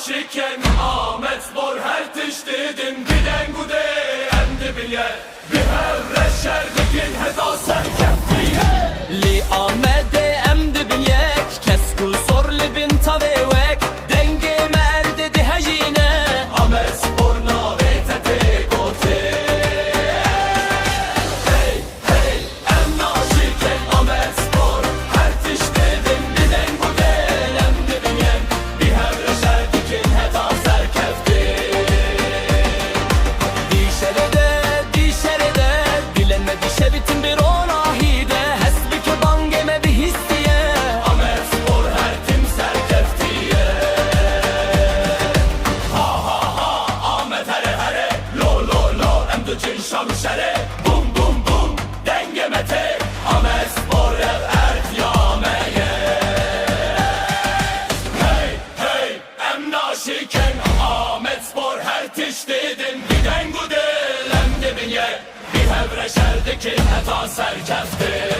naşiken Ahmet spor her tiştidin Giden gude emdi bilye Bihevre şerdikin heta serkeftiye Li Ahmet'e emdi bilyek Kesku sorli bin tavevek Dengi merdi dihejine Ahmet spor navete te gote Hey hey em naşiken Ahmet spor her tiştidin Giden gude emdi bilye Bihevre şerdikin heta serkefti Dişerede Dilenme dişe bitin bir onahide Hesbi ki bangeme bir histiye Ahmet spor her tim serkeftiye Ha ha ha Ahmet here here Lo lo lo em du cin şamşere Bum bum bum dengeme tek Ahmet spor ev ertiyameye Hey hey em naşiken Ahmet spor her tiştidin Giden gudel em dibinye Bir hevre şerdikin heta serkefti